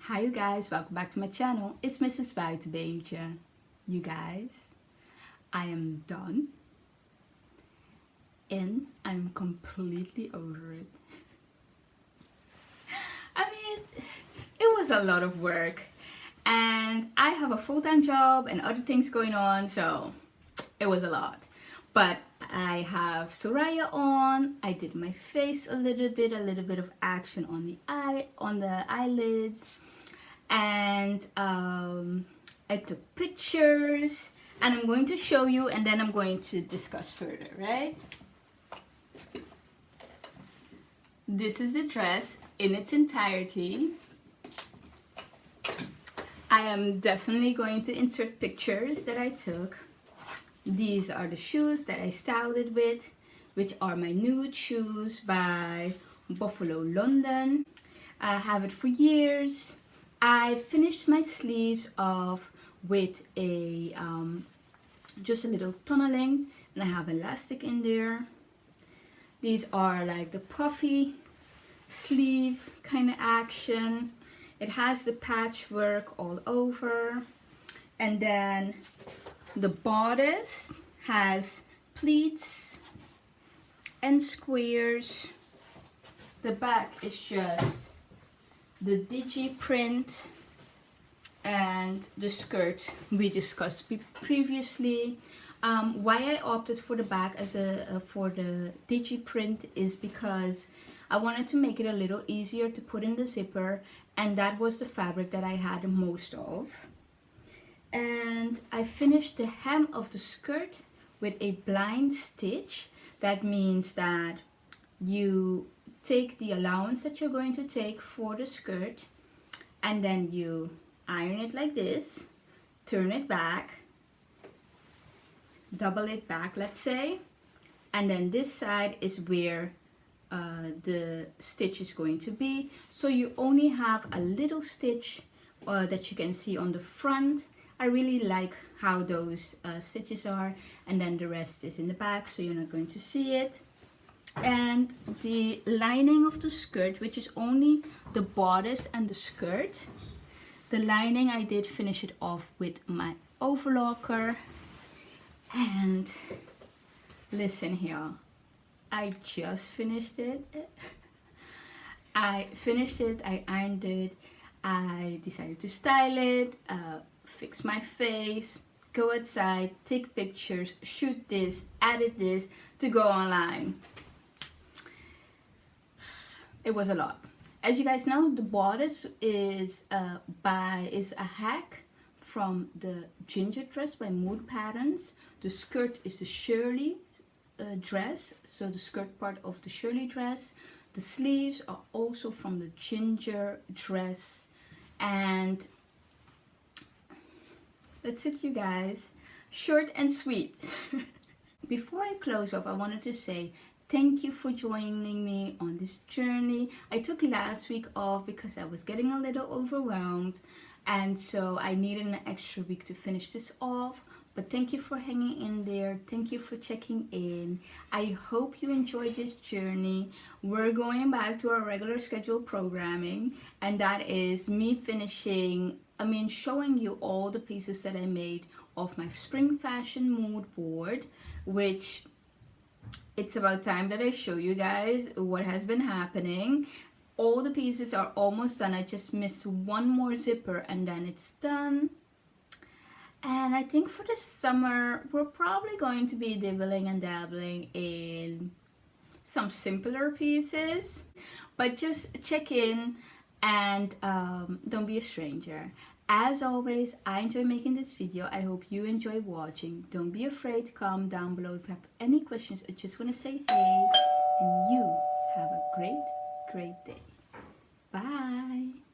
Hi you guys, welcome back to my channel. It's Mrs. Buitenbeentje. You guys, I am done and I'm completely over it. I mean, it was a lot of work and I have a full-time job and other things going on, so it was a lot. But I have Soraya on. I did my face a little bit of action on the eyelids, and I took pictures, and I'm going to show you, and then I'm going to discuss further, right? This is the dress in its entirety. I am definitely going to insert pictures that I took. These are the shoes that I styled it with, which are my nude shoes by Buffalo London. I have it for years. I finished my sleeves off with a just a little tunneling, and I have elastic in there. These are like the puffy sleeve kind of action. It has the patchwork all over, and then the bodice has pleats and squares. The back is just the digi print, and the skirt we discussed previously. Why I opted for the back as for the digi print is because I wanted to make it a little easier to put in the zipper, and that was the fabric that I had the most of. And I finished the hem of the skirt with a blind stitch. That means that you take the allowance that you're going to take for the skirt, and then you iron it like this, turn it back, double it back, let's say, and then this side is where the stitch is going to be. So you only have a little stitch that you can see on the front. I really like how those stitches are, and then the rest is in the back, so you're not going to see it. And the lining of the skirt, which is only the bodice and the skirt, the lining I did finish it off with my overlocker. And listen here, I just finished it. I finished it, I ironed it, I decided to style it, fix my face, go outside, take pictures, shoot this, edit this to go online. It was a lot. As you guys know, the bodice is a hack from the Ginger dress by Made Plegde. The skirt is the Shirley dress, so the skirt part of the Shirley dress. The sleeves are also from the Ginger dress, and that's it, you guys. Short and sweet. Before I close off, I wanted to say thank you for joining me on this journey. I took last week off because I was getting a little overwhelmed, and so I needed an extra week to finish this off. But thank you for hanging in there. Thank you for checking in. I hope you enjoyed this journey. We're going back to our regular scheduled programming, and that is me showing you all the pieces that I made of my spring fashion mood board, which it's about time that I show you guys what has been happening. All the pieces are almost done. I just missed one more zipper and then it's done. And I think for the summer, we're probably going to be dibbling and dabbling in some simpler pieces. But just check in and don't be a stranger. As always, I enjoy making this video. I hope you enjoy watching. Don't be afraid to comment down below if you have any questions or just want to say hey. And you have a great day. Bye.